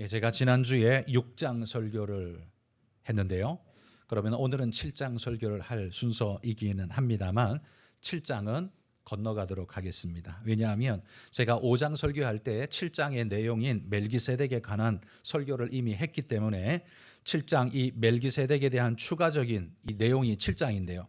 제가 지난주에 6장 설교를 했는데요. 그러면 오늘은 7장 설교를 할 순서이기는 합니다만 7장은 건너가도록 하겠습니다. 왜냐하면 제가 5장 설교할 때 7장의 내용인 멜기세덱에 관한 설교를 이미 했기 때문에 7장 이 멜기세덱에 대한 추가적인 이 내용이 7장인데요.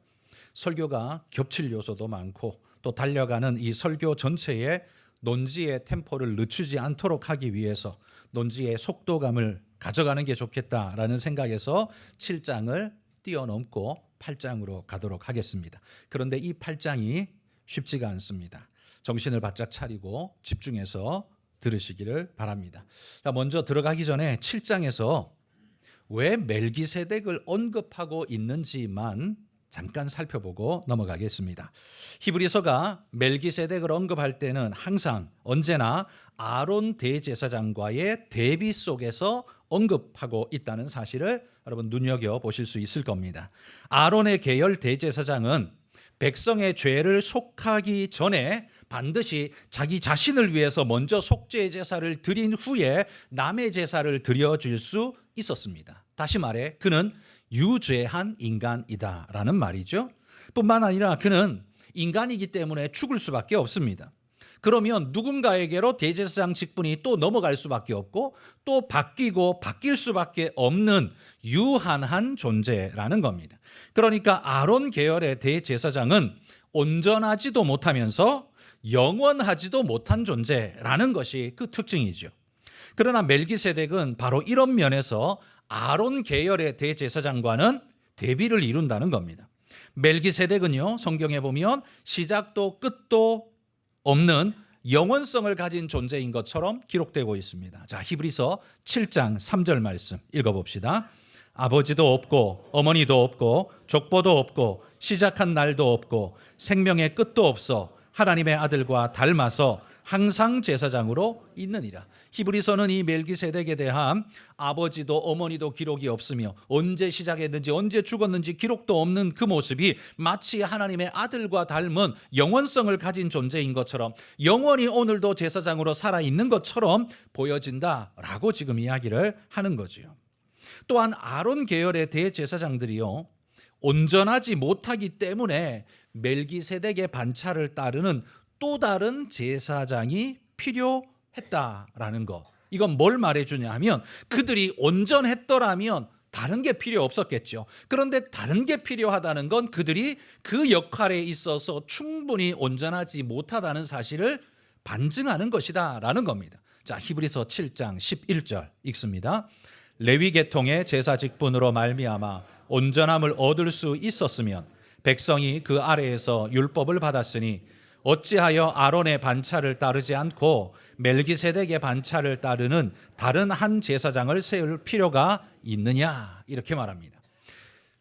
설교가 겹칠 요소도 많고 또 달려가는 이 설교 전체에 논지의 템포를 늦추지 않도록 하기 위해서 논지의 속도감을 가져가는 게 좋겠다라는 생각에서 7장을 뛰어넘고 8장으로 가도록 하겠습니다. 그런데 이 8장이 쉽지가 않습니다. 정신을 바짝 차리고 집중해서 들으시기를 바랍니다. 자, 먼저 들어가기 전에 7장에서 왜 멜기세덱을 언급하고 있는지만 잠깐 살펴보고 넘어가겠습니다. 히브리서가 멜기세덱을 언급할 때는 항상 언제나 아론 대제사장과의 대비 속에서 언급하고 있다는 사실을 여러분 눈여겨보실 수 있을 겁니다. 아론의 계열 대제사장은 백성의 죄를 속하기 전에 반드시 자기 자신을 위해서 먼저 속죄 제사를 드린 후에 남의 제사를 드려줄 수 있었습니다. 다시 말해 그는 유죄한 인간이다라는 말이죠. 뿐만 아니라 그는 인간이기 때문에 죽을 수밖에 없습니다. 그러면 누군가에게로 대제사장 직분이 또 넘어갈 수밖에 없고 또 바뀌고 바뀔 수밖에 없는 유한한 존재라는 겁니다. 그러니까 아론 계열의 대제사장은 온전하지도 못하면서 영원하지도 못한 존재라는 것이 그 특징이죠. 그러나 멜기세덱은 바로 이런 면에서 아론 계열의 대제사장과는 대비를 이룬다는 겁니다. 멜기세덱은요, 성경에 보면 시작도 끝도 없는 영원성을 가진 존재인 것처럼 기록되고 있습니다. 자, 히브리서 7장 3절 말씀 읽어봅시다. 아버지도 없고 어머니도 없고 족보도 없고 시작한 날도 없고 생명의 끝도 없어 하나님의 아들과 닮아서 항상 제사장으로 있느니라. 히브리서는 이 멜기세덱에 대한 아버지도 어머니도 기록이 없으며 언제 시작했는지 언제 죽었는지 기록도 없는 그 모습이 마치 하나님의 아들과 닮은 영원성을 가진 존재인 것처럼 영원히 오늘도 제사장으로 살아있는 것처럼 보여진다라고 지금 이야기를 하는 거죠. 또한 아론 계열의 대제사장들이요, 온전하지 못하기 때문에 멜기세덱의 반차를 따르는 또 다른 제사장이 필요했다라는 것. 이건 뭘 말해주냐 하면 그들이 온전했더라면 다른 게 필요 없었겠죠. 그런데 다른 게 필요하다는 건 그들이 그 역할에 있어서 충분히 온전하지 못하다는 사실을 반증하는 것이다 라는 겁니다. 자, 히브리서 7장 11절 읽습니다. 레위 계통의 제사 직분으로 말미암아 온전함을 얻을 수 있었으면 백성이 그 아래에서 율법을 받았으니 어찌하여 아론의 반차를 따르지 않고 멜기세덱의 반차를 따르는 다른 한 제사장을 세울 필요가 있느냐, 이렇게 말합니다.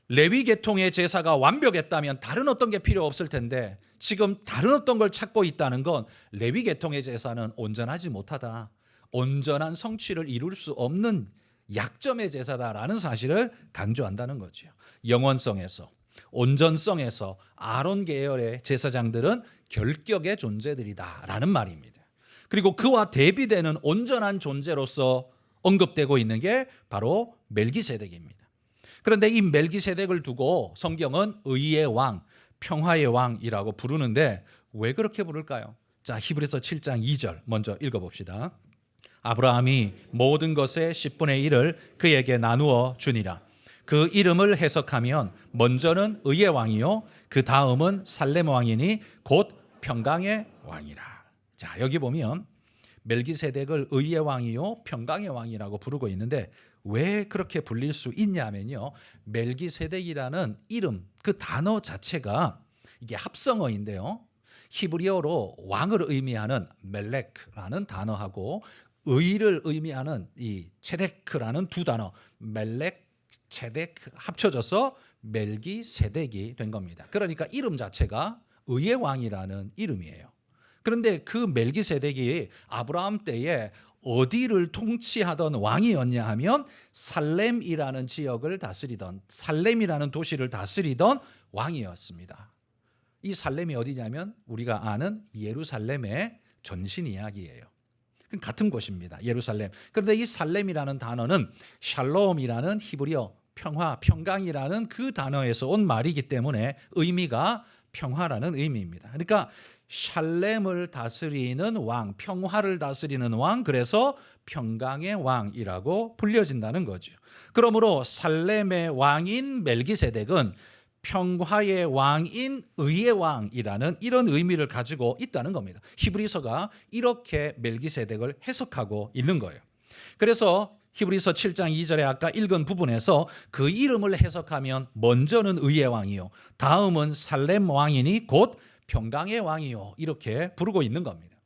레위 계통의 제사가 완벽했다면 다른 어떤 게 필요 없을 텐데 지금 다른 어떤 걸 찾고 있다는 건 레위 계통의 제사는 온전하지 못하다, 온전한 성취를 이룰 수 없는 약점의 제사다라는 사실을 강조한다는 거죠. 영원성에서, 온전성에서 아론 계열의 제사장들은 결격의 존재들이다라는 말입니다. 그리고 그와 대비되는 온전한 존재로서 언급되고 있는 게 바로 멜기세덱입니다. 그런데 이 멜기세덱을 두고 성경은 의의 왕, 평화의 왕이라고 부르는데 왜 그렇게 부를까요? 자, 히브리서 7장 2절 먼저 읽어봅시다. 아브라함이 모든 것의 10분의 1을 그에게 나누어 주니라. 그 이름을 해석하면 먼저는 의의 왕이요 그 다음은 살렘 왕이니 곧 평강의 왕이라. 자, 여기 보면 멜기세덱을 의의 왕이요 평강의 왕이라고 부르고 있는데 왜 그렇게 불릴 수 있냐면요, 멜기세덱이라는 이름, 그 단어 자체가 이게 합성어인데요, 히브리어로 왕을 의미하는 멜렉라는 단어하고 의를 의미하는 이 체데크라는 두 단어 멜렉, 체데크 합쳐져서 멜기세덱이 된 겁니다. 그러니까 이름 자체가 의의 왕이라는 이름이에요. 그런데 그 멜기세덱이 아브라함 때에 어디를 통치하던 왕이었냐 하면 살렘이라는 지역을 다스리던, 살렘이라는 도시를 다스리던 왕이었습니다. 이 살렘이 어디냐면 우리가 아는 예루살렘의 전신 이야기예요. 같은 곳입니다. 예루살렘. 그런데 이 살렘이라는 단어는 샬롬이라는 히브리어 평화, 평강이라는 그 단어에서 온 말이기 때문에 의미가 평화라는 의미입니다. 그러니까 샬렘을 다스리는 왕, 평화를 다스리는 왕, 그래서 평강의 왕이라고 불려진다는 거죠. 그러므로 살렘의 왕인 멜기세덱은 평화의 왕인 의의 왕이라는 이런 의미를 가지고 있다는 겁니다. 히브리서가 이렇게 멜기세덱을 해석하고 있는 거예요. 그래서 히브리서 7장 2절에 아까 읽은 부분에서 그 이름을 해석하면 먼저는 의의 왕이요, 다음은 살렘 왕이니 곧 평강의 왕이요, 이렇게 부르고 있는 겁니다.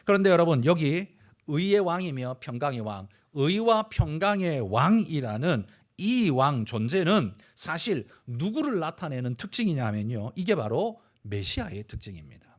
그런데 여러분, 여기 의의 왕이며 평강의 왕, 의와 평강의 왕이라는 이 왕 존재는 사실 누구를 나타내는 특징이냐면요, 이게 바로 메시아의 특징입니다.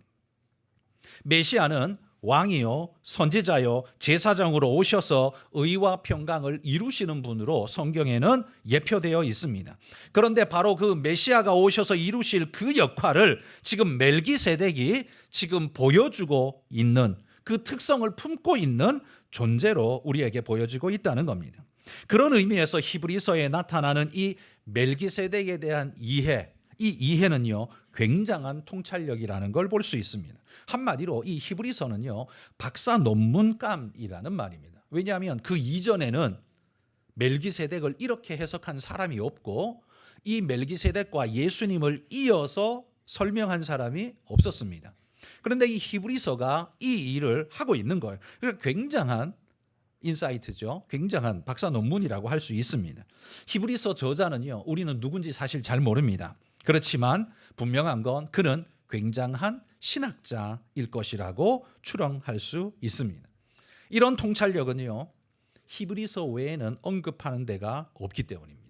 메시아는 왕이요, 선지자요, 제사장으로 오셔서 의와 평강을 이루시는 분으로 성경에는 예표되어 있습니다. 그런데 바로 그 메시아가 오셔서 이루실 그 역할을 지금 멜기세덱이 지금 보여주고 있는, 그 특성을 품고 있는 존재로 우리에게 보여지고 있다는 겁니다. 그런 의미에서 히브리서에 나타나는 이 멜기세덱에 대한 이해, 이 이해는요, 굉장한 통찰력이라는 걸 볼 수 있습니다. 한마디로 이 히브리서는요, 박사 논문감이라는 말입니다. 왜냐하면 그 이전에는 멜기세덱을 이렇게 해석한 사람이 없고 이 멜기세덱과 예수님을 이어서 설명한 사람이 없었습니다. 그런데 이 히브리서가 이 일을 하고 있는 거예요. 그러니까 굉장한 인사이트죠. 굉장한 박사 논문이라고 할 수 있습니다. 히브리서 저자는요, 우리는 누군지 사실 잘 모릅니다. 그렇지만 분명한 건 그는 굉장한 신학자일 것이라고 추론할 수 있습니다. 이런 통찰력은요, 히브리서 외에는 언급하는 데가 없기 때문입니다.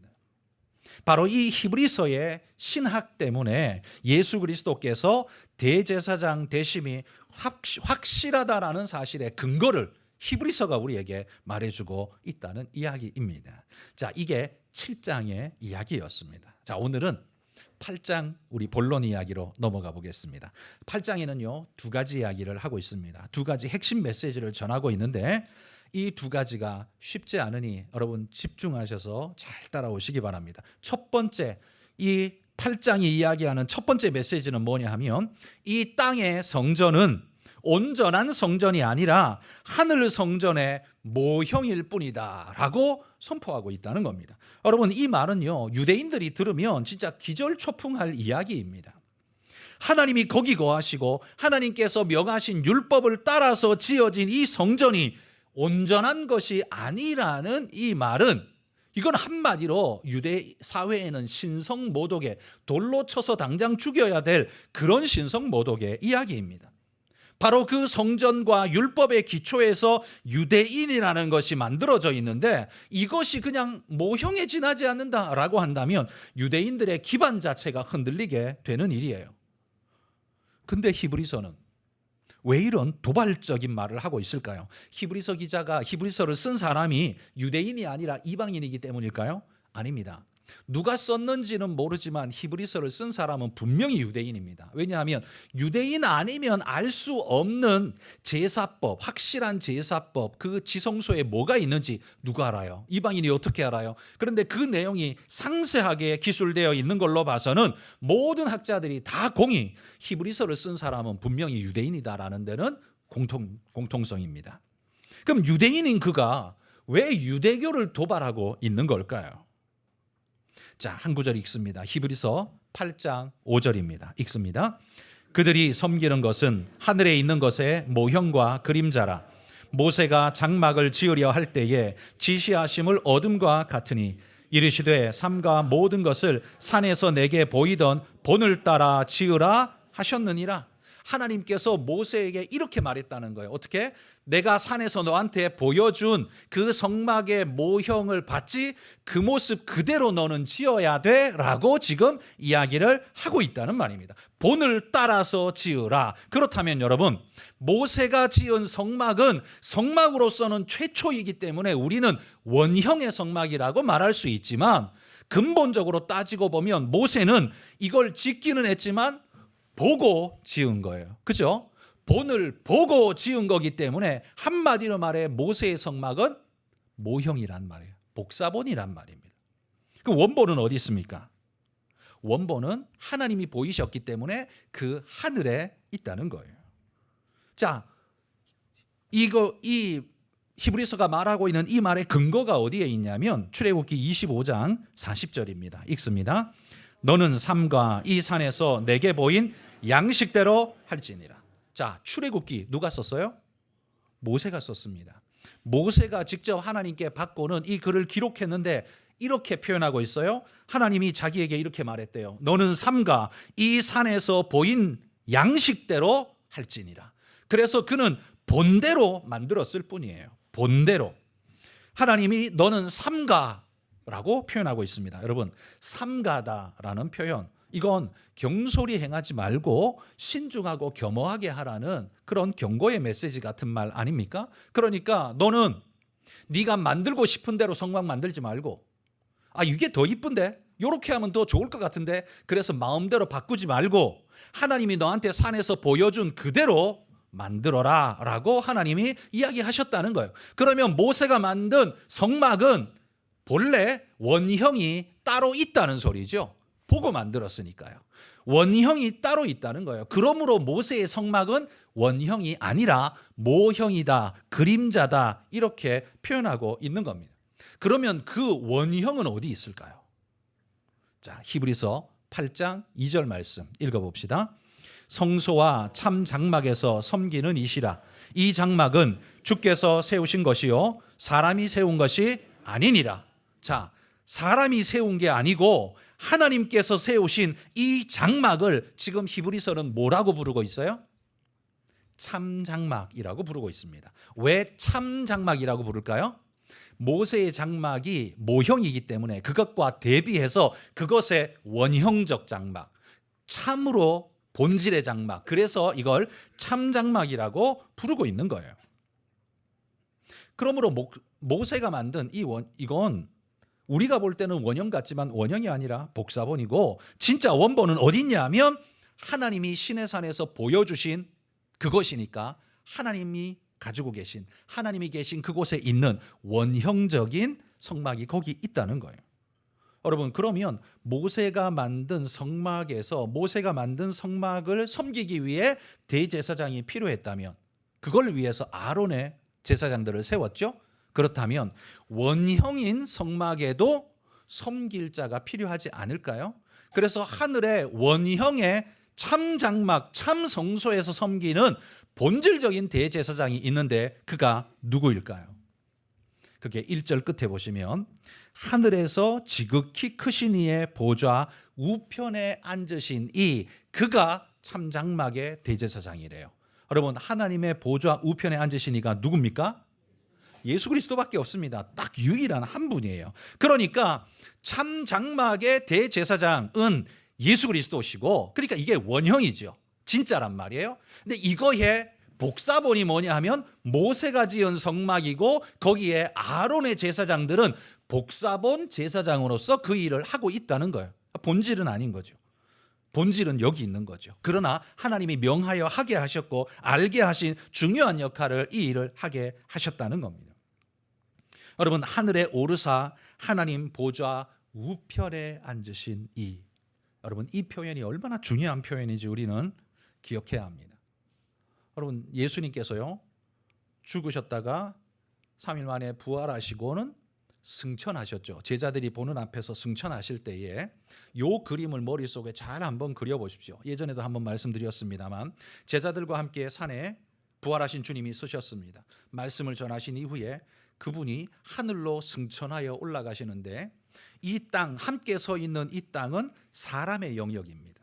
바로 이 히브리서의 신학 때문에 예수 그리스도께서 대제사장 되심이 확실하다라는 사실의 근거를 히브리서가 우리에게 말해주고 있다는 이야기입니다. 자, 이게 7장의 이야기였습니다. 자, 오늘은 8장 우리 본론 이야기로 넘어가 보겠습니다. 8장에는요, 두 가지 이야기를 하고 있습니다. 두 가지 핵심 메시지를 전하고 있는데 이 두 가지가 쉽지 않으니 여러분 집중하셔서 잘 따라오시기 바랍니다. 첫 번째, 이 8장이 이야기하는 첫 번째 메시지는 뭐냐 하면 이 땅의 성전은 온전한 성전이 아니라 하늘 성전의 모형일 뿐이다 라고 선포하고 있다는 겁니다. 여러분, 이 말은요, 유대인들이 들으면 진짜 기절초풍할 이야기입니다. 하나님이 거기 거하시고 하나님께서 명하신 율법을 따라서 지어진 이 성전이 온전한 것이 아니라는 이 말은, 이건 한마디로 유대 사회에는 신성모독에, 돌로 쳐서 당장 죽여야 될 그런 신성모독의 이야기입니다. 바로 그 성전과 율법의 기초에서 유대인이라는 것이 만들어져 있는데 이것이 그냥 모형에 지나지 않는다라고 한다면 유대인들의 기반 자체가 흔들리게 되는 일이에요. 근데 히브리서는 왜 이런 도발적인 말을 하고 있을까요? 히브리서 기자가, 히브리서를 쓴 사람이 유대인이 아니라 이방인이기 때문일까요? 아닙니다. 누가 썼는지는 모르지만 히브리서를 쓴 사람은 분명히 유대인입니다. 왜냐하면 유대인 아니면 알 수 없는 제사법, 확실한 제사법, 그 지성소에 뭐가 있는지 누가 알아요? 이방인이 어떻게 알아요? 그런데 그 내용이 상세하게 기술되어 있는 걸로 봐서는 모든 학자들이 다 공히 히브리서를 쓴 사람은 분명히 유대인이다라는 데는 공통성입니다. 그럼 유대인인 그가 왜 유대교를 도발하고 있는 걸까요? 자, 한 구절 읽습니다. 히브리서 8장 5절입니다. 읽습니다. 그들이 섬기는 것은 하늘에 있는 것의 모형과 그림자라. 모세가 장막을 지으려 할 때에 지시하심을 얻음과 같으니 이르시되 삼가 모든 것을 산에서 내게 보이던 본을 따라 지으라 하셨느니라. 하나님께서 모세에게 이렇게 말했다는 거예요. 어떻게? 내가 산에서 너한테 보여준 그 성막의 모형을 봤지? 그 모습 그대로 너는 지어야 돼 라고 지금 이야기를 하고 있다는 말입니다. 본을 따라서 지으라. 그렇다면 여러분, 모세가 지은 성막은 성막으로서는 최초이기 때문에 우리는 원형의 성막이라고 말할 수 있지만 근본적으로 따지고 보면 모세는 이걸 짓기는 했지만 보고 지은 거예요. 그죠? 본을 보고 지은 거기 때문에 한마디로 말해 모세의 성막은 모형이란 말이에요. 복사본이란 말입니다. 그 원본은 어디 있습니까? 원본은 하나님이 보이셨기 때문에 그 하늘에 있다는 거예요. 자, 이 히브리서가 말하고 있는 이 말의 근거가 어디에 있냐면 출애굽기 25장 40절입니다. 읽습니다. 너는 삼가 이 산에서 내게 보인 양식대로 할지니라. 자, 출애굽기 누가 썼어요? 모세가 썼습니다. 모세가 직접 하나님께 받고는 이 글을 기록했는데 이렇게 표현하고 있어요. 하나님이 자기에게 이렇게 말했대요. 너는 삼가 이 산에서 보인 양식대로 할지니라. 그래서 그는 본대로 만들었을 뿐이에요. 본대로. 하나님이 너는 삼가라고 표현하고 있습니다. 여러분, 삼가다라는 표현, 이건 경솔히 행하지 말고 신중하고 겸허하게 하라는 그런 경고의 메시지 같은 말 아닙니까? 그러니까 너는 네가 만들고 싶은 대로 성막 만들지 말고, 이게 더 이쁜데? 이렇게 하면 더 좋을 것 같은데? 그래서 마음대로 바꾸지 말고 하나님이 너한테 산에서 보여준 그대로 만들어라 라고 하나님이 이야기하셨다는 거예요. 그러면 모세가 만든 성막은 본래 원형이 따로 있다는 소리죠. 보고 만들었으니까요. 원형이 따로 있다는 거예요. 그러므로 모세의 성막은 원형이 아니라 모형이다, 그림자다 이렇게 표현하고 있는 겁니다. 그러면 그 원형은 어디 있을까요? 자, 히브리서 8장 2절 말씀 읽어봅시다. 성소와 참 장막에서 섬기는 이시라. 이 장막은 주께서 세우신 것이요 사람이 세운 것이 아니니라. 자, 사람이 세운 게 아니고 하나님께서 세우신 이 장막을 지금 히브리서는 뭐라고 부르고 있어요? 참장막이라고 부르고 있습니다. 왜 참장막이라고 부를까요? 모세의 장막이 모형이기 때문에 그것과 대비해서 그것의 원형적 장막, 참으로 본질의 장막, 그래서 이걸 참장막이라고 부르고 있는 거예요. 그러므로 모세가 만든 이건 우리가 볼 때는 원형 같지만 원형이 아니라 복사본이고, 진짜 원본은 어디 있냐면 하나님이 시내산에서 보여주신 그것이니까 하나님이 가지고 계신, 하나님이 계신 그곳에 있는 원형적인 성막이 거기 있다는 거예요. 여러분, 그러면 모세가 만든 성막에서 모세가 만든 성막을 섬기기 위해 대제사장이 필요했다면 그걸 위해서 아론의 제사장들을 세웠죠. 그렇다면 원형인 성막에도 섬길 자가 필요하지 않을까요? 그래서 하늘의 원형의 참장막, 참성소에서 섬기는 본질적인 대제사장이 있는데 그가 누구일까요? 그게 1절 끝에 보시면 하늘에서 지극히 크신 이의 보좌 우편에 앉으신 이 그가 참장막의 대제사장이래요. 여러분, 하나님의 보좌 우편에 앉으신 이가 누굽니까? 예수 그리스도밖에 없습니다. 딱 유일한 한 분이에요. 그러니까 참장막의 대제사장은 예수 그리스도시고, 그러니까 이게 원형이죠. 진짜란 말이에요. 근데 이거의 복사본이 뭐냐 하면 모세가 지은 성막이고, 거기에 아론의 제사장들은 복사본 제사장으로서 그 일을 하고 있다는 거예요. 본질은 아닌 거죠. 본질은 여기 있는 거죠. 그러나 하나님이 명하여 하게 하셨고 알게 하신 중요한 역할을, 이 일을 하게 하셨다는 겁니다. 여러분, 하늘에 오르사 하나님 보좌 우편에 앉으신 이, 여러분, 이 표현이 얼마나 중요한 표현인지 우리는 기억해야 합니다. 여러분, 예수님께서요 죽으셨다가 3일 만에 부활하시고는 승천하셨죠. 제자들이 보는 앞에서 승천하실 때에 요 그림을 머릿속에 잘 한번 그려보십시오. 예전에도 한번 말씀드렸습니다만 제자들과 함께 산에 부활하신 주님이 서셨습니다. 말씀을 전하신 이후에 그분이 하늘로 승천하여 올라가시는데, 이 땅, 함께 서 있는 이 땅은 사람의 영역입니다.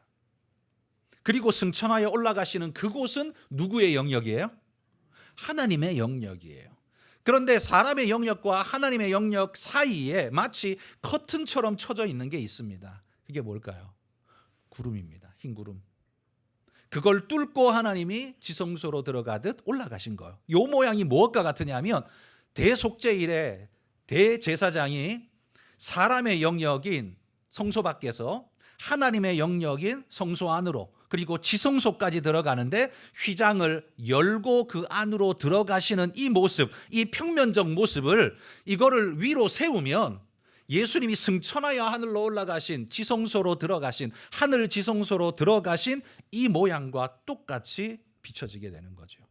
그리고 승천하여 올라가시는 그곳은 누구의 영역이에요? 하나님의 영역이에요. 그런데 사람의 영역과 하나님의 영역 사이에 마치 커튼처럼 쳐져 있는 게 있습니다. 그게 뭘까요? 구름입니다. 흰 구름. 그걸 뚫고 하나님이 지성소로 들어가듯 올라가신 거예요. 이 모양이 무엇과 같으냐면 대속죄일에 대제사장이 사람의 영역인 성소 밖에서 하나님의 영역인 성소 안으로, 그리고 지성소까지 들어가는데 휘장을 열고 그 안으로 들어가시는 이 모습, 이 평면적 모습을 이거를 위로 세우면 예수님이 승천하여 하늘로 올라가신 지성소로 들어가신 하늘 지성소로 들어가신 이 모양과 똑같이 비춰지게 되는 거죠.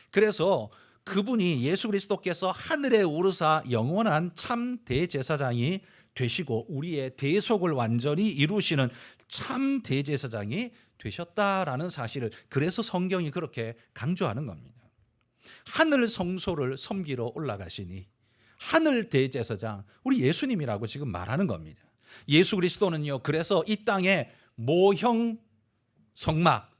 그래서 그분이 예수 그리스도께서 하늘에 오르사 영원한 참 대제사장이 되시고 우리의 대속을 완전히 이루시는 참 대제사장이 되셨다라는 사실을 그래서 성경이 그렇게 강조하는 겁니다. 하늘 성소를 섬기러 올라가시니 하늘 대제사장 우리 예수님이라고 지금 말하는 겁니다. 예수 그리스도는요 그래서 이 땅에 모형 성막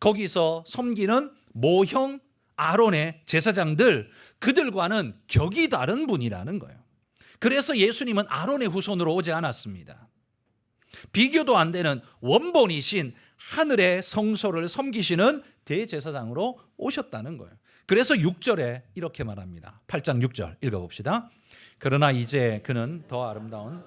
거기서 섬기는 모형 아론의 제사장들 그들과는 격이 다른 분이라는 거예요. 그래서 예수님은 아론의 후손으로 오지 않았습니다. 비교도 안 되는 원본이신 하늘의 성소를 섬기시는 대제사장으로 오셨다는 거예요. 그래서 6절에 이렇게 말합니다. 8장 6절 읽어봅시다. 그러나 이제 그는 더 아름다운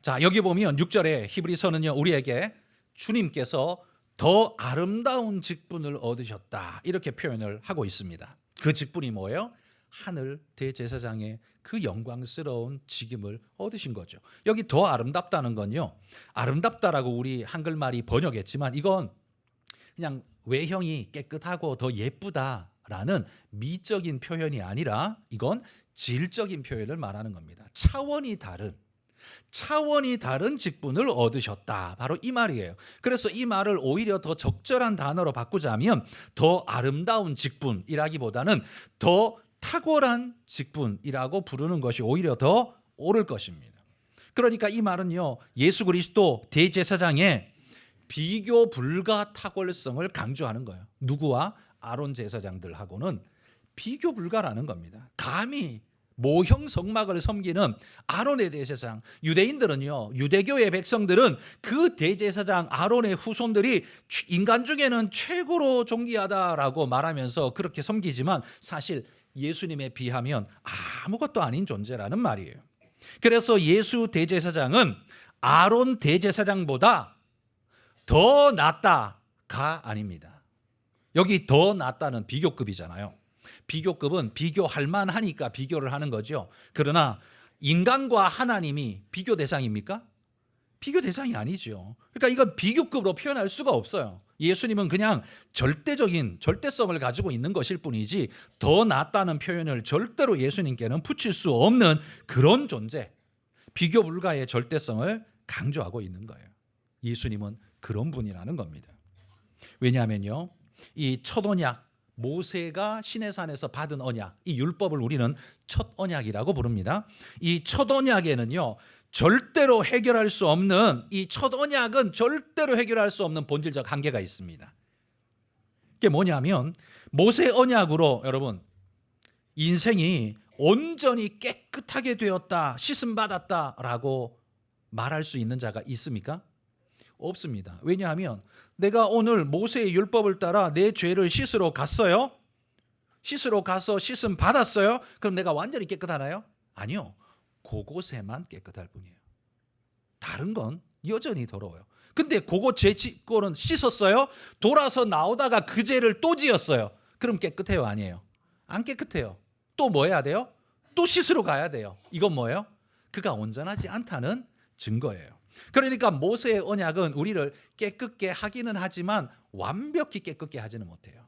자 여기 보면 6절에 히브리서는요 우리에게 주님께서 더 아름다운 직분을 얻으셨다 이렇게 표현을 하고 있습니다. 그 직분이 뭐예요? 하늘 대제사장의 그 영광스러운 직임을 얻으신 거죠. 여기 더 아름답다는 건요 아름답다라고 우리 한글말이 번역했지만 이건 그냥 외형이 깨끗하고 더 예쁘다라는 미적인 표현이 아니라 이건 질적인 표현을 말하는 겁니다. 차원이 다른 직분을 얻으셨다. 바로 이 말이에요. 그래서 이 말을 오히려 더 적절한 단어로 바꾸자면 더 아름다운 직분이라기보다는 더 탁월한 직분이라고 부르는 것이 오히려 더 옳을 것입니다. 그러니까 이 말은요 예수 그리스도 대제사장의 비교 불가 탁월성을 강조하는 거예요. 누구와? 아론 제사장들하고는 비교 불가라는 겁니다. 감히 모형 성막을 섬기는 아론의 대제사장 유대인들은요 유대교의 백성들은 그 대제사장 아론의 후손들이 인간 중에는 최고로 존귀하다라고 말하면서 그렇게 섬기지만 사실 예수님에 비하면 아무것도 아닌 존재라는 말이에요. 그래서 예수 대제사장은 아론 대제사장보다 더 낫다가 아닙니다. 여기 더 낫다는 비교급이잖아요. 비교급은 비교할 만하니까 비교를 하는 거죠. 그러나 인간과 하나님이 비교 대상입니까? 비교 대상이 아니죠. 그러니까 이건 비교급으로 표현할 수가 없어요. 예수님은 그냥 절대성을 가지고 있는 것일 뿐이지 더 낫다는 표현을 절대로 예수님께는 붙일 수 없는 그런 존재, 비교 불가의 절대성을 강조하고 있는 거예요. 예수님은 그런 분이라는 겁니다. 왜냐하면요 이 첫 언약 모세가 시내산에서 받은 언약, 이 율법을 우리는 첫 언약이라고 부릅니다. 이 첫 언약에는요 절대로 해결할 수 없는 이 첫 언약은 절대로 해결할 수 없는 본질적 한계가 있습니다. 그게 뭐냐면 모세 언약으로 여러분 인생이 온전히 깨끗하게 되었다, 씻음 받았다라고 말할 수 있는 자가 있습니까? 없습니다. 왜냐하면 내가 오늘 모세의 율법을 따라 내 죄를 씻으러 갔어요. 씻으러 가서 씻음 받았어요. 그럼 내가 완전히 깨끗하나요? 아니요. 그곳에만 깨끗할 뿐이에요. 다른 건 여전히 더러워요. 근데 그곳 죄 짓고는 씻었어요. 돌아서 나오다가 그 죄를 또 지었어요. 그럼 깨끗해요? 아니에요? 안 깨끗해요. 또 뭐 해야 돼요? 또 씻으러 가야 돼요. 이건 뭐예요? 그가 온전하지 않다는 증거예요. 그러니까 모세의 언약은 우리를 깨끗게 하기는 하지만 완벽히 깨끗게 하지는 못해요.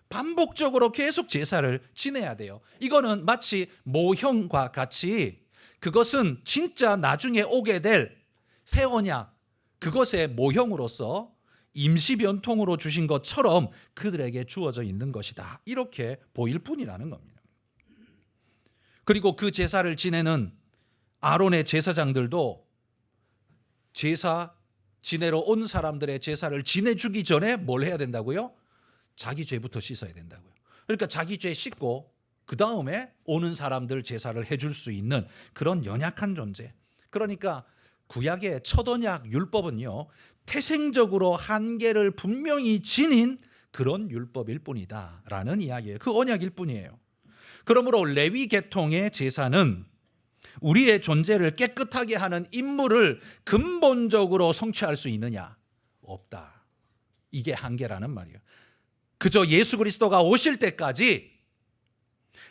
반복적으로 계속 제사를 지내야 돼요. 이거는 마치 모형과 같이 그것은 진짜 나중에 오게 될 새 언약, 그것의 모형으로서 임시 변통으로 주신 것처럼 그들에게 주어져 있는 것이다. 이렇게 보일 뿐이라는 겁니다. 그리고 그 제사를 지내는 아론의 제사장들도 제사 지내러 온 사람들의 제사를 지내주기 전에 뭘 해야 된다고요? 자기 죄부터 씻어야 된다고요. 그러니까 자기 죄 씻고 그 다음에 오는 사람들 제사를 해줄 수 있는 그런 연약한 존재. 그러니까 구약의 첫 언약 율법은요 태생적으로 한계를 분명히 지닌 그런 율법일 뿐이다라는 이야기예요. 그 언약일 뿐이에요. 그러므로 레위 계통의 제사는 우리의 존재를 깨끗하게 하는 임무를 근본적으로 성취할 수 있느냐? 없다. 이게 한계라는 말이에요. 그저 예수 그리스도가 오실 때까지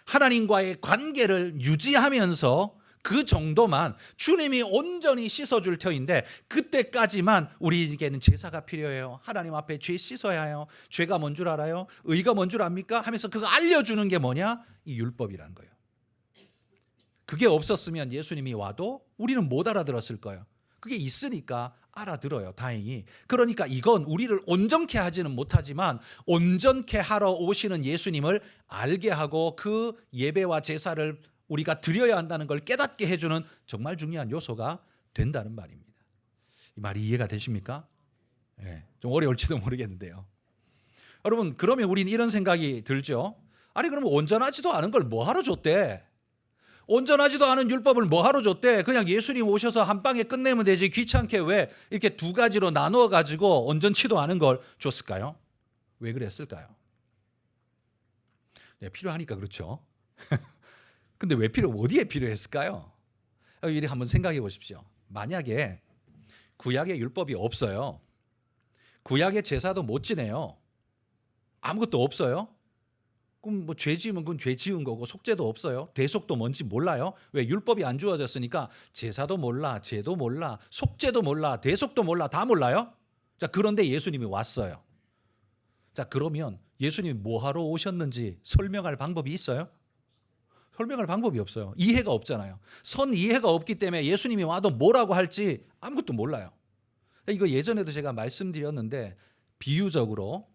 하나님과의 관계를 유지하면서 그 정도만 주님이 온전히 씻어줄 터인데 그때까지만 우리에게는 제사가 필요해요. 하나님 앞에 죄 씻어야 해요. 죄가 뭔 줄 알아요? 의가 뭔 줄 압니까? 하면서 그거 알려주는 게 뭐냐? 이 율법이란 거예요. 그게 없었으면 예수님이 와도 우리는 못 알아들었을 거예요. 그게 있으니까 알아들어요. 다행히. 그러니까 이건 우리를 온전케 하지는 못하지만 온전케 하러 오시는 예수님을 알게 하고 그 예배와 제사를 우리가 드려야 한다는 걸 깨닫게 해주는 정말 중요한 요소가 된다는 말입니다. 이 말이 이해가 되십니까? 네, 좀 어려울지도 모르겠는데요. 여러분, 그러면 우리는 이런 생각이 들죠. 아니 그러면 온전하지도 않은 걸 뭐하러 줬대? 온전하지도 않은 율법을 뭐하러 줬대? 그냥 예수님 오셔서 한 방에 끝내면 되지 귀찮게 왜 이렇게 두 가지로 나누어 가지고 온전치도 않은 걸 줬을까요? 왜 그랬을까요? 네, 필요하니까 그렇죠. 근데 왜 어디에 필요했을까요? 이리 한번 생각해 보십시오. 만약에 구약의 율법이 없어요. 구약의 제사도 못 지내요. 아무것도 없어요. 그럼 뭐 죄 지으면 그건 죄 지은 거고 속죄도 없어요. 대속도 뭔지 몰라요. 왜? 율법이 안 주어졌으니까 제사도 몰라, 죄도 몰라, 속죄도 몰라, 대속도 몰라, 다 몰라요. 자, 그런데 예수님이 왔어요. 자, 그러면 예수님이 뭐하러 오셨는지 설명할 방법이 있어요? 설명할 방법이 없어요. 이해가 없잖아요. 선 이해가 없기 때문에 예수님이 와도 뭐라고 할지 아무것도 몰라요. 이거 예전에도 제가 말씀드렸는데 비유적으로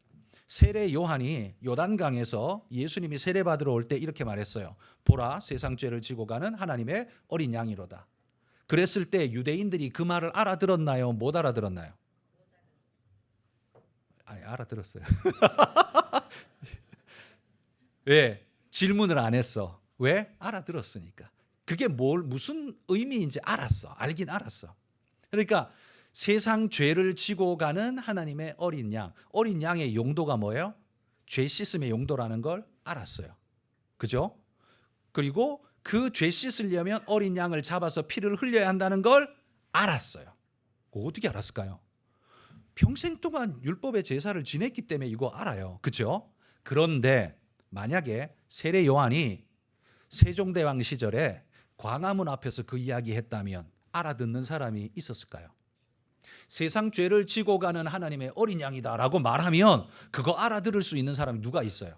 세례 요한이 요단강에서 예수님이 세례 받으러 올 때 이렇게 말했어요. 보라, 세상 죄를 지고 가는 하나님의 어린 양이로다. 그랬을 때 유대인들이 그 말을 알아들었나요? 못 알아들었나요? 아니, 알아들었어요. 왜? 질문을 안 했어. 왜? 알아들었으니까. 그게 무슨 의미인지 알았어. 알긴 알았어. 그러니까 세상 죄를 지고 가는 하나님의 어린 양. 어린 양의 용도가 뭐예요? 죄 씻음의 용도라는 걸 알았어요. 그죠? 그리고 그 죄 씻으려면 어린 양을 잡아서 피를 흘려야 한다는 걸 알았어요. 그거 어떻게 알았을까요? 평생 동안 율법의 제사를 지냈기 때문에 이거 알아요. 그죠? 그런데 만약에 세례 요한이 세종대왕 시절에 광화문 앞에서 그 이야기 했다면 알아듣는 사람이 있었을까요? 세상 죄를 지고 가는 하나님의 어린 양이다라고 말하면 그거 알아들을 수 있는 사람이 누가 있어요?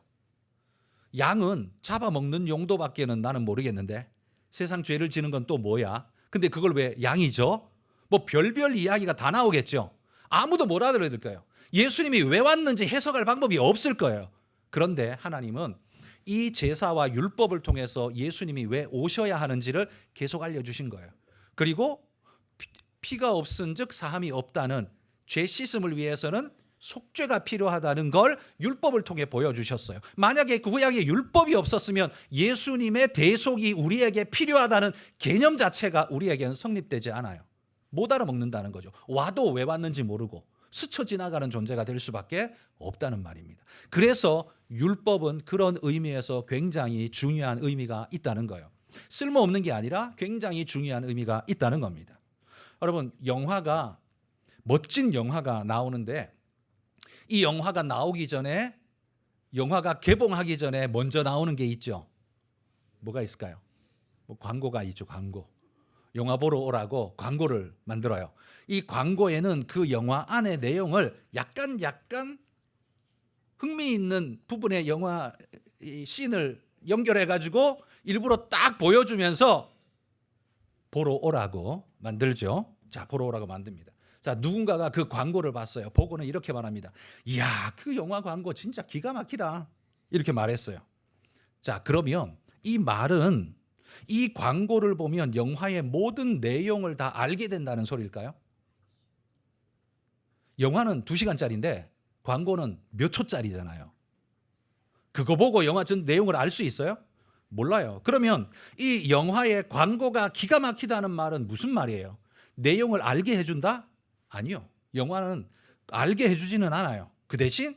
양은 잡아먹는 용도밖에는 나는 모르겠는데 세상 죄를 지는 건 또 뭐야? 근데 그걸 왜 양이죠? 뭐 별별 이야기가 다 나오겠죠. 아무도 못 알아들을 거예요. 예수님이 왜 왔는지 해석할 방법이 없을 거예요. 그런데 하나님은 이 제사와 율법을 통해서 예수님이 왜 오셔야 하는지를 계속 알려주신 거예요. 그리고 피가 없은즉 사함이 없다는 죄 씻음을 위해서는 속죄가 필요하다는 걸 율법을 통해 보여주셨어요. 만약에 구약에 율법이 없었으면 예수님의 대속이 우리에게 필요하다는 개념 자체가 우리에게는 성립되지 않아요. 못 알아먹는다는 거죠. 와도 왜 왔는지 모르고 스쳐 지나가는 존재가 될 수밖에 없다는 말입니다. 그래서 율법은 그런 의미에서 굉장히 중요한 의미가 있다는 거예요. 쓸모없는 게 아니라 굉장히 중요한 의미가 있다는 겁니다. 여러분, 멋진 영화가 나오는데 이 영화가 나오기 전에, 영화가 개봉하기 전에 먼저 나오는 게 있죠. 뭐가 있을까요? 뭐 광고가 있죠. 광고. 영화 보러 오라고 광고를 만들어요. 이 광고에는 그 영화 안의 내용을 약간 흥미있는 부분의 영화 씬을 연결해 가지고 일부러 딱 보여주면서 보러 오라고 만들죠. 자, 보러 오라고 만듭니다. 자, 누군가가 그 광고를 봤어요. 보고는 이렇게 말합니다. 이야, 그 영화 광고 진짜 기가 막히다. 이렇게 말했어요. 자, 그러면 이 말은 이 광고를 보면 영화의 모든 내용을 다 알게 된다는 소리일까요? 영화는 2시간짜리인데 광고는 몇 초짜리잖아요. 그거 보고 영화 전 내용을 알 수 있어요? 몰라요. 그러면 이 영화의 광고가 기가 막히다는 말은 무슨 말이에요? 내용을 알게 해준다? 아니요. 영화는 알게 해주지는 않아요. 그 대신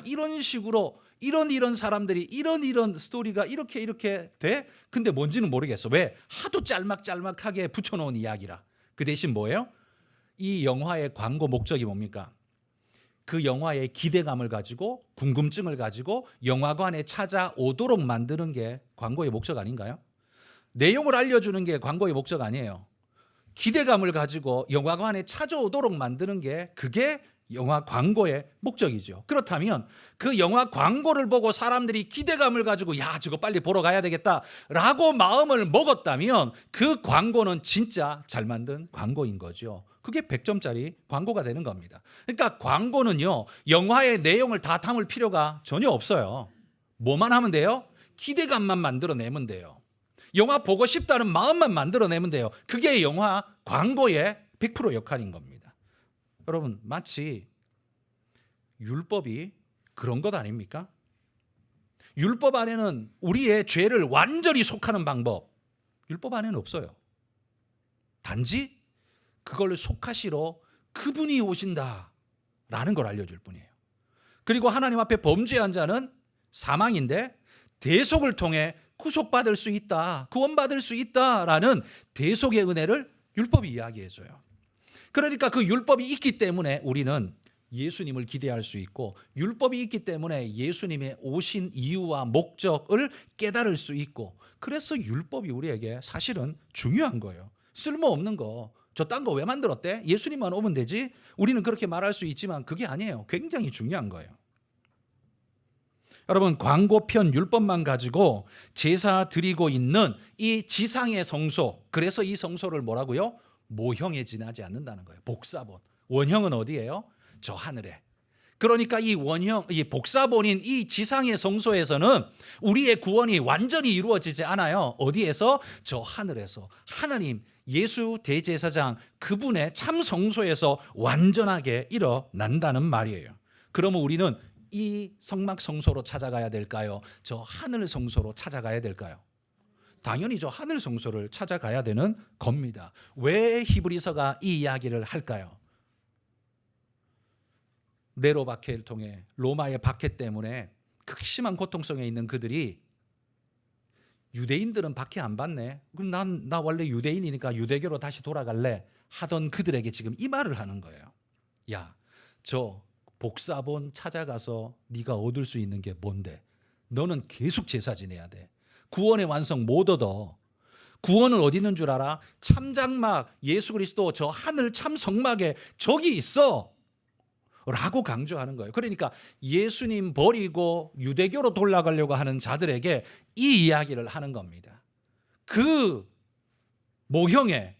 이런 식으로 이런 사람들이 이런 스토리가 이렇게 돼? 근데 뭔지는 모르겠어. 왜? 하도 짤막짤막하게 붙여놓은 이야기라. 그 대신 뭐예요? 이 영화의 광고 목적이 뭡니까? 그 영화의 기대감을 가지고 궁금증을 가지고 영화관에 찾아오도록 만드는 게 광고의 목적 아닌가요? 내용을 알려주는 게 광고의 목적 아니에요. 기대감을 가지고 영화관에 찾아오도록 만드는 게 그게 영화 광고의 목적이죠. 그렇다면 그 영화 광고를 보고 사람들이 기대감을 가지고 야, 저거 빨리 보러 가야 되겠다라고 마음을 먹었다면 그 광고는 진짜 잘 만든 광고인 거죠. 그게 100점짜리 광고가 되는 겁니다. 그러니까 광고는요, 영화의 내용을 다 담을 필요가 전혀 없어요. 뭐만 하면 돼요? 기대감만 만들어내면 돼요. 영화 보고 싶다는 마음만 만들어내면 돼요. 그게 영화 광고의 100% 역할인 겁니다. 여러분, 마치 율법이 그런 것 아닙니까? 율법 안에는 우리의 죄를 완전히 속하는 방법, 율법 안에는 없어요. 단지 그걸 속하시러 그분이 오신다라는 걸 알려줄 뿐이에요. 그리고 하나님 앞에 범죄한 자는 사망인데 대속을 통해 구속받을 수 있다, 구원받을 수 있다라는 대속의 은혜를 율법이 이야기해줘요. 그러니까 그 율법이 있기 때문에 우리는 예수님을 기대할 수 있고, 율법이 있기 때문에 예수님의 오신 이유와 목적을 깨달을 수 있고, 그래서 율법이 우리에게 사실은 중요한 거예요. 쓸모없는 거, 저 딴 거 왜 만들었대? 예수님만 오면 되지? 우리는 그렇게 말할 수 있지만 그게 아니에요. 굉장히 중요한 거예요. 여러분, 광고편 율법만 가지고 제사 드리고 있는 이 지상의 성소, 그래서 이 성소를 뭐라고요? 모형에 지나지 않는다는 거예요. 복사본. 원형은 어디예요? 저 하늘에. 그러니까 이 원형, 이 복사본인 이 지상의 성소에서는 우리의 구원이 완전히 이루어지지 않아요. 어디에서? 저 하늘에서. 하나님, 예수 대제사장 그분의 참 성소에서 완전하게 일어난다는 말이에요. 그러면 우리는 이 성막 성소로 찾아가야 될까요? 저 하늘 성소로 찾아가야 될까요? 당연히 저 하늘 성소를 찾아가야 되는 겁니다. 왜 히브리서가 이 이야기를 할까요? 네로 박해를 통해 로마의 박해 때문에 극심한 고통 속에 있는 그들이 유대인들은 박해 안 받네. 그럼 나 원래 유대인이니까 유대교로 다시 돌아갈래 하던 그들에게 지금 이 말을 하는 거예요. 야, 저 복사본 찾아가서 네가 얻을 수 있는 게 뭔데? 너는 계속 제사 지내야 돼. 구원의 완성 못 얻어. 구원은 어디 있는 줄 알아? 참장막 예수 그리스도 저 하늘 참 성막에 저기 있어 라고 강조하는 거예요. 그러니까 예수님 버리고 유대교로 돌아가려고 하는 자들에게 이 이야기를 하는 겁니다. 그 모형에,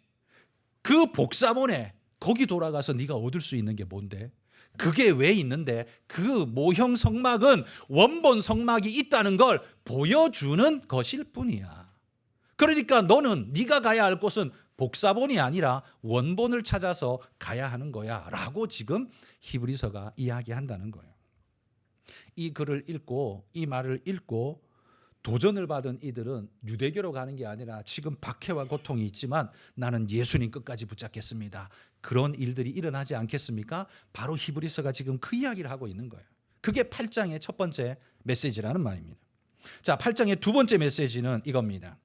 그 복사본에 거기 돌아가서 네가 얻을 수 있는 게 뭔데? 그게 왜 있는데? 그 모형 성막은 원본 성막이 있다는 걸 보여주는 것일 뿐이야. 그러니까 너는 네가 가야 할 곳은 복사본이 아니라 원본을 찾아서 가야 하는 거야 라고 지금 히브리서가 이야기한다는 거예요. 이 글을 읽고 이 말을 읽고 도전을 받은 이들은 유대교로 가는 게 아니라 지금 박해와 고통이 있지만 나는 예수님 끝까지 붙잡겠습니다. 그런 일들이 일어나지 않겠습니까? 바로 히브리서가 지금 그 이야기를 하고 있는 거예요. 그게 8장의 첫 번째 메시지라는 말입니다. 자, 8장의 두 번째 메시지는 이겁니다.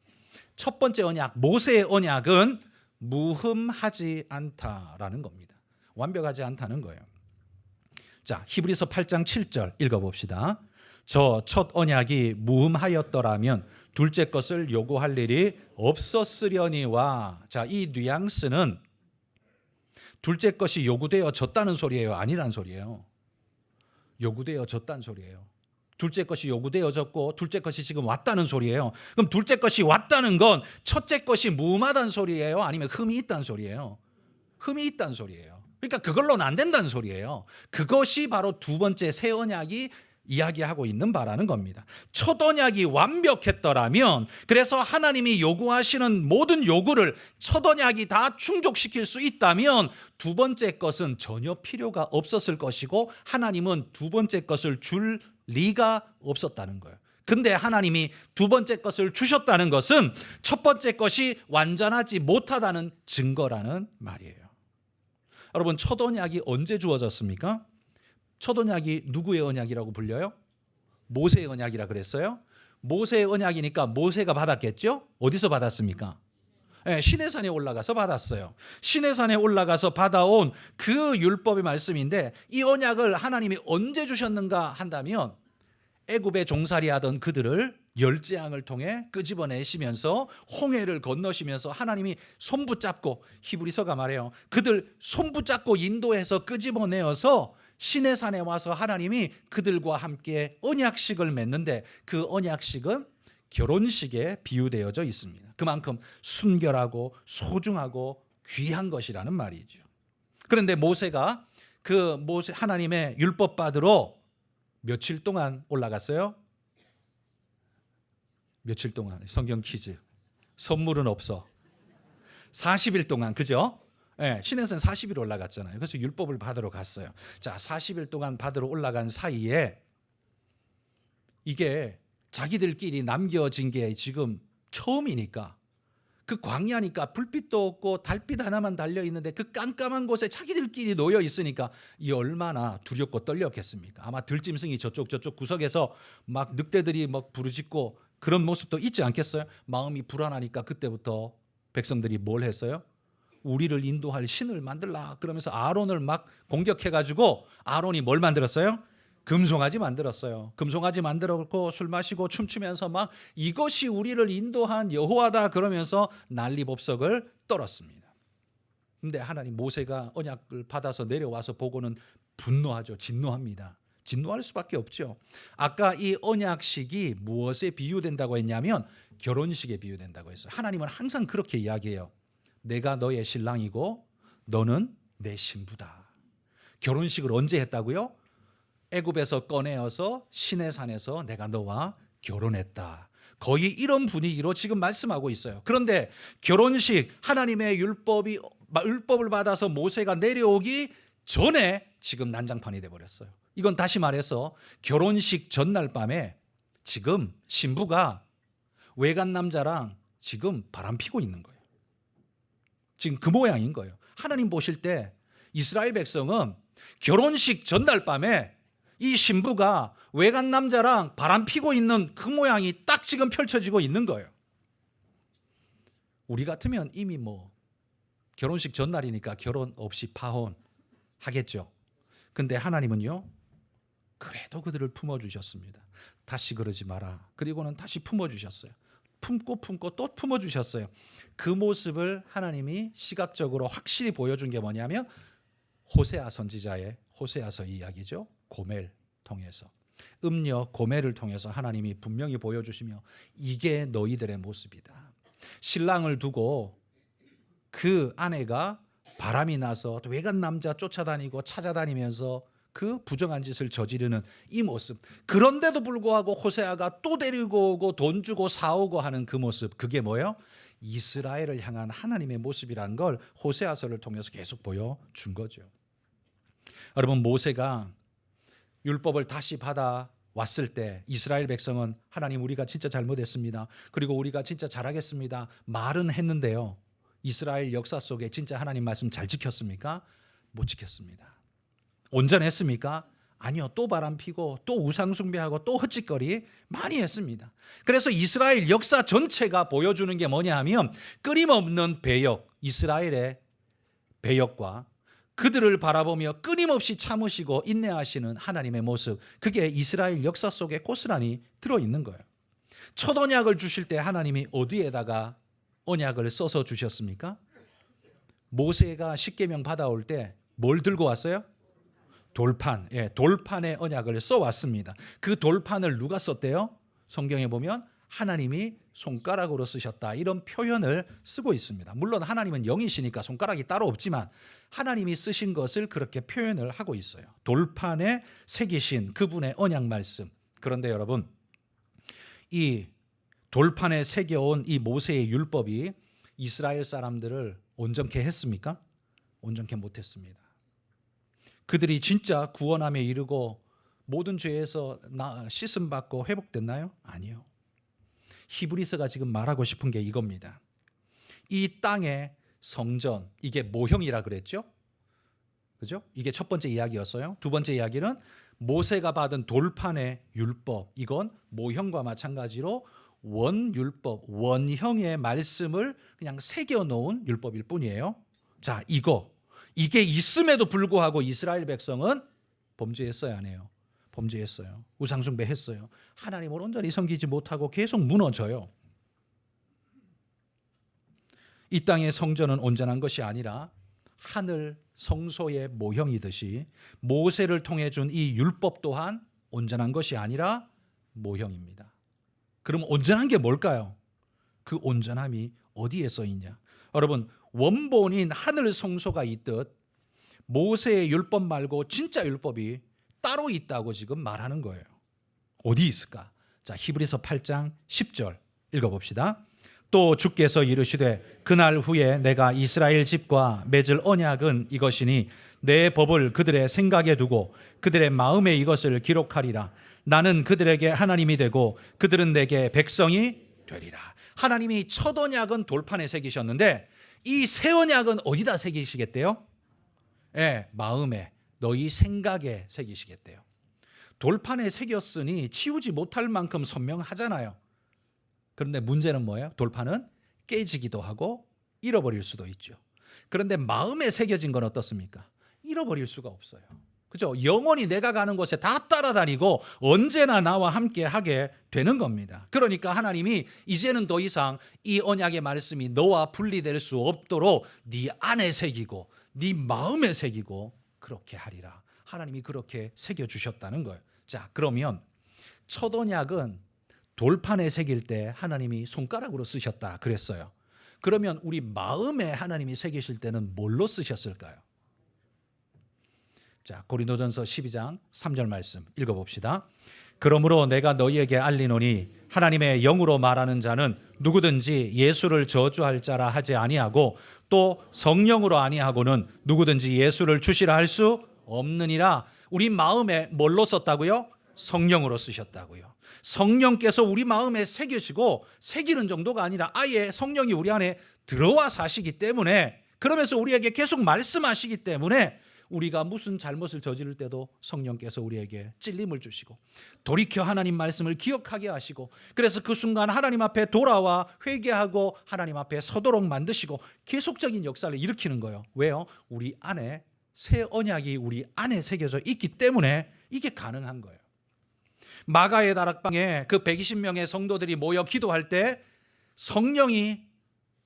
첫 번째 언약, 모세의 언약은 무흠하지 않다라는 겁니다. 완벽하지 않다는 거예요. 자, 히브리서 8장 7절 읽어봅시다. 저 첫 언약이 무흠하였더라면 둘째 것을 요구할 일이 없었으려니와. 자, 이 뉘앙스는 둘째 것이 요구되어졌다는 소리예요? 아니란 소리예요? 요구되어졌다는 소리예요. 둘째 것이 요구되어졌고 둘째 것이 지금 왔다는 소리예요. 그럼 둘째 것이 왔다는 건 첫째 것이 무음하다는 소리예요? 아니면 흠이 있다는 소리예요? 흠이 있다는 소리예요. 그러니까 그걸로는 안 된다는 소리예요. 그것이 바로 두 번째 새 언약이 이야기하고 있는 바라는 겁니다. 첫 언약이 완벽했더라면, 그래서 하나님이 요구하시는 모든 요구를 첫 언약이 다 충족시킬 수 있다면 두 번째 것은 전혀 필요가 없었을 것이고 하나님은 두 번째 것을 줄 리가 없었다는 거예요. 근데 하나님이 두 번째 것을 주셨다는 것은 첫 번째 것이 완전하지 못하다는 증거라는 말이에요. 여러분, 첫 언약이 언제 주어졌습니까? 첫 언약이 누구의 언약이라고 불려요? 모세의 언약이라 그랬어요. 모세의 언약이니까 모세가 받았겠죠? 어디서 받았습니까? 네, 시내산에 올라가서 받았어요. 시내산에 올라가서 받아온 그 율법의 말씀인데, 이 언약을 하나님이 언제 주셨는가 한다면 애굽에 종살이하던 그들을 열재앙을 통해 끄집어내시면서 홍해를 건너시면서 하나님이 손붙잡고, 히브리서가 말해요, 그들 손붙잡고 인도해서 끄집어내어서 시내산에 와서 하나님이 그들과 함께 언약식을 맺는데, 그 언약식은 결혼식에 비유되어져 있습니다. 그만큼 순결하고 소중하고 귀한 것이라는 말이죠. 그런데 모세가 하나님의 율법 받으러 며칠 동안 올라갔어요? 며칠 동안? 성경 퀴즈. 선물은 없어. 40일 동안, 그죠? 네, 시내산 40일 올라갔잖아요. 그래서 율법을 받으러 갔어요. 자, 40일 동안 받으러 올라간 사이에 이게 자기들끼리 남겨진 게 지금 처음이니까, 그 광야니까 불빛도 없고 달빛 하나만 달려 있는데 그 깜깜한 곳에 자기들끼리 놓여 있으니까 이 얼마나 두렵고 떨렸겠습니까? 아마 들짐승이 저쪽 구석에서 막 늑대들이 막 부르짖고 그런 모습도 있지 않겠어요? 마음이 불안하니까 그때부터 백성들이 뭘 했어요? 우리를 인도할 신을 만들라 그러면서 아론을 막 공격해가지고, 아론이 뭘 만들었어요? 금송아지 만들었어요. 금송아지 만들었고 술 마시고 춤추면서 막 이것이 우리를 인도한 여호와다 그러면서 난리법석을 떨었습니다. 근데 하나님, 모세가 언약을 받아서 내려와서 보고는 분노하죠. 진노합니다. 진노할 수밖에 없죠. 아까 이 언약식이 무엇에 비유된다고 했냐면 결혼식에 비유된다고 했어요. 하나님은 항상 그렇게 이야기해요. 내가 너의 신랑이고 너는 내 신부다. 결혼식을 언제 했다고요? 애굽에서 꺼내어서 시내산에서 내가 너와 결혼했다. 거의 이런 분위기로 지금 말씀하고 있어요. 그런데 결혼식, 하나님의 율법을 받아서 모세가 내려오기 전에 지금 난장판이 돼버렸어요. 이건 다시 말해서 결혼식 전날 밤에 지금 신부가 외간 남자랑 지금 바람피고 있는 거예요. 지금 그 모양인 거예요. 하나님 보실 때 이스라엘 백성은 결혼식 전날 밤에 이 신부가 외간 남자랑 바람피고 있는 그 모양이 딱 지금 펼쳐지고 있는 거예요. 우리 같으면 이미 결혼식 전날이니까 결혼 없이 파혼 하겠죠. 근데 하나님은요, 그래도 그들을 품어주셨습니다. 다시 그러지 마라. 그리고는 다시 품어주셨어요. 품고 또 품어주셨어요. 그 모습을 하나님이 시각적으로 확실히 보여준 게 뭐냐면 호세아 선지자의 호세아서 이야기죠. 고멜 통해서, 음녀 고멜을 통해서 하나님이 분명히 보여주시며, 이게 너희들의 모습이다. 신랑을 두고 그 아내가 바람이 나서 외간 남자 쫓아다니고 찾아다니면서 그 부정한 짓을 저지르는 이 모습, 그런데도 불구하고 호세아가 또 데리고 오고 돈 주고 사오고 하는 그 모습, 그게 뭐예요? 이스라엘을 향한 하나님의 모습이라는 걸 호세아서를 통해서 계속 보여준 거죠. 여러분, 모세가 율법을 다시 받아왔을 때 이스라엘 백성은 하나님, 우리가 진짜 잘못했습니다. 그리고 우리가 진짜 잘하겠습니다. 말은 했는데요. 이스라엘 역사 속에 진짜 하나님 말씀 잘 지켰습니까? 못 지켰습니다. 온전했습니까? 아니요. 또 바람피고 또 우상숭배하고 또 헛짓거리 많이 했습니다. 그래서 이스라엘 역사 전체가 보여주는 게 뭐냐 하면 끊임없는 배역, 이스라엘의 배역과 그들을 바라보며 끊임없이 참으시고 인내하시는 하나님의 모습, 그게 이스라엘 역사 속에 고스란히 들어있는 거예요. 첫 언약을 주실 때 하나님이 어디에다가 언약을 써서 주셨습니까? 모세가 십계명 받아올 때 뭘 들고 왔어요? 돌판, 돌판에 언약을 써왔습니다. 그 돌판을 누가 썼대요? 성경에 보면 하나님이 손가락으로 쓰셨다, 이런 표현을 쓰고 있습니다. 물론 하나님은 영이시니까 손가락이 따로 없지만 하나님이 쓰신 것을 그렇게 표현을 하고 있어요. 돌판에 새기신 그분의 언약 말씀. 그런데 여러분, 이 돌판에 새겨온 이 모세의 율법이 이스라엘 사람들을 온전케 했습니까? 온전케 못했습니다. 그들이 진짜 구원함에 이르고 모든 죄에서 씻음 받고 회복됐나요? 아니요. 히브리서가 지금 말하고 싶은 게 이겁니다. 이 땅의 성전, 이게 모형이라 그랬죠? 그죠? 이게 첫 번째 이야기였어요. 두 번째 이야기는 모세가 받은 돌판의 율법. 이건 모형과 마찬가지로 원율법, 원형의 말씀을 그냥 새겨 놓은 율법일 뿐이에요. 자, 이게 있음에도 불구하고 이스라엘 백성은 범죄했어요, 안 해요? 범죄했어요. 우상숭배했어요. 하나님을 온전히 섬기지 못하고 계속 무너져요. 이 땅의 성전은 온전한 것이 아니라 하늘 성소의 모형이듯이 모세를 통해 준 이 율법 또한 온전한 것이 아니라 모형입니다. 그럼 온전한 게 뭘까요? 그 온전함이 어디에 써 있냐? 여러분, 원본인 하늘 성소가 있듯 모세의 율법 말고 진짜 율법이 따로 있다고 지금 말하는 거예요. 어디 있을까? 자, 히브리서 8장 10절 읽어봅시다. 또 주께서 이르시되 그날 후에 내가 이스라엘 집과 맺을 언약은 이것이니 내 법을 그들의 생각에 두고 그들의 마음에 이것을 기록하리라. 나는 그들에게 하나님이 되고 그들은 내게 백성이 되리라. 하나님이 첫 언약은 돌판에 새기셨는데 이 새 언약은 어디다 새기시겠대요? 마음에, 너희 생각에 새기시겠대요. 돌판에 새겼으니 치우지 못할 만큼 선명하잖아요. 그런데 문제는 뭐예요? 돌판은 깨지기도 하고 잃어버릴 수도 있죠. 그런데 마음에 새겨진 건 어떻습니까? 잃어버릴 수가 없어요. 그죠? 영원히 내가 가는 곳에 다 따라다니고 언제나 나와 함께 하게 되는 겁니다. 그러니까 하나님이 이제는 더 이상 이 언약의 말씀이 너와 분리될 수 없도록 네 안에 새기고 네 마음에 새기고 그렇게 하리라. 하나님이 그렇게 새겨주셨다는 거예요. 자, 그러면 첫 언약은 돌판에 새길 때 하나님이 손가락으로 쓰셨다 그랬어요. 그러면 우리 마음에 하나님이 새기실 때는 뭘로 쓰셨을까요? 자, 고린도전서 12장 3절 말씀 읽어봅시다. 그러므로 내가 너희에게 알리노니 하나님의 영으로 말하는 자는 누구든지 예수를 저주할 자라 하지 아니하고 또 성령으로 아니하고는 누구든지 예수를 주시라 할 수 없느니라. 우리 마음에 뭘로 썼다고요? 성령으로 쓰셨다고요. 성령께서 우리 마음에 새기시고 새기는 정도가 아니라 아예 성령이 우리 안에 들어와 사시기 때문에, 그러면서 우리에게 계속 말씀하시기 때문에 우리가 무슨 잘못을 저지를 때도 성령께서 우리에게 찔림을 주시고 돌이켜 하나님 말씀을 기억하게 하시고, 그래서 그 순간 하나님 앞에 돌아와 회개하고 하나님 앞에 서도록 만드시고 계속적인 역사를 일으키는 거예요. 왜요? 우리 안에 새 언약이 우리 안에 새겨져 있기 때문에 이게 가능한 거예요. 마가의 다락방에 그 120명의 성도들이 모여 기도할 때 성령이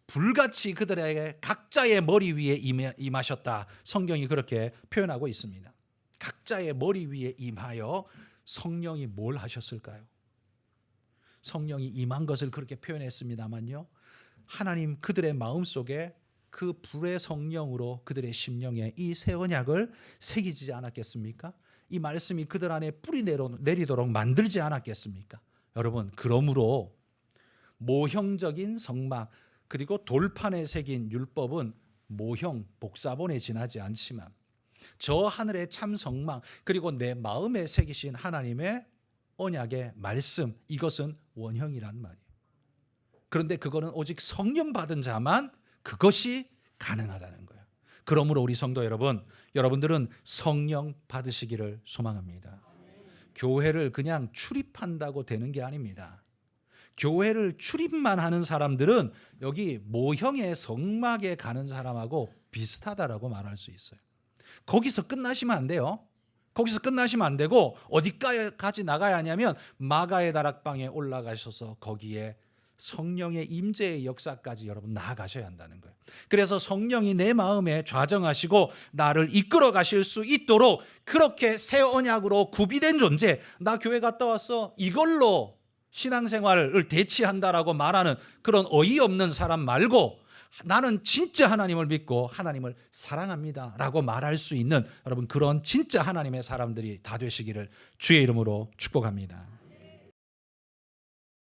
불같이 그들에게 각자의 머리 위에 임하셨다. 성경이 그렇게 표현하고 있습니다. 각자의 머리 위에 임하여 성령이 뭘 하셨을까요? 성령이 임한 것을 그렇게 표현했습니다만요, 하나님 그들의 마음속에 그 불의 성령으로 그들의 심령에 이 새 언약을 새기지 않았겠습니까? 이 말씀이 그들 안에 뿌리 내리도록 만들지 않았겠습니까? 여러분, 그러므로 모형적인 성막 그리고 돌판에 새긴 율법은 모형, 복사본에 지나지 않지만 저 하늘의 참 성막 그리고 내 마음에 새기신 하나님의 언약의 말씀, 이것은 원형이란 말이에요. 그런데 그거는 오직 성령 받은 자만 그것이 가능하다는 거예요. 그러므로 우리 성도 여러분, 여러분들은 성령 받으시기를 소망합니다. 교회를 그냥 출입한다고 되는 게 아닙니다. 교회를 출입만 하는 사람들은 여기 모형의 성막에 가는 사람하고 비슷하다라고 말할 수 있어요. 거기서 끝나시면 안 돼요. 거기서 끝나시면 안 되고 어디까지 나가야 하냐면 마가의 다락방에 올라가셔서 거기에 성령의 임재의 역사까지 여러분 나아가셔야 한다는 거예요. 그래서 성령이 내 마음에 좌정하시고 나를 이끌어 가실 수 있도록 그렇게 새 언약으로 구비된 존재, 나 교회 갔다 왔어, 이걸로 신앙생활을 대치한다라고 말하는 그런 어이없는 사람 말고 나는 진짜 하나님을 믿고 하나님을 사랑합니다 라고 말할 수 있는 여러분 그런 진짜 하나님의 사람들이 다 되시기를 주의 이름으로 축복합니다.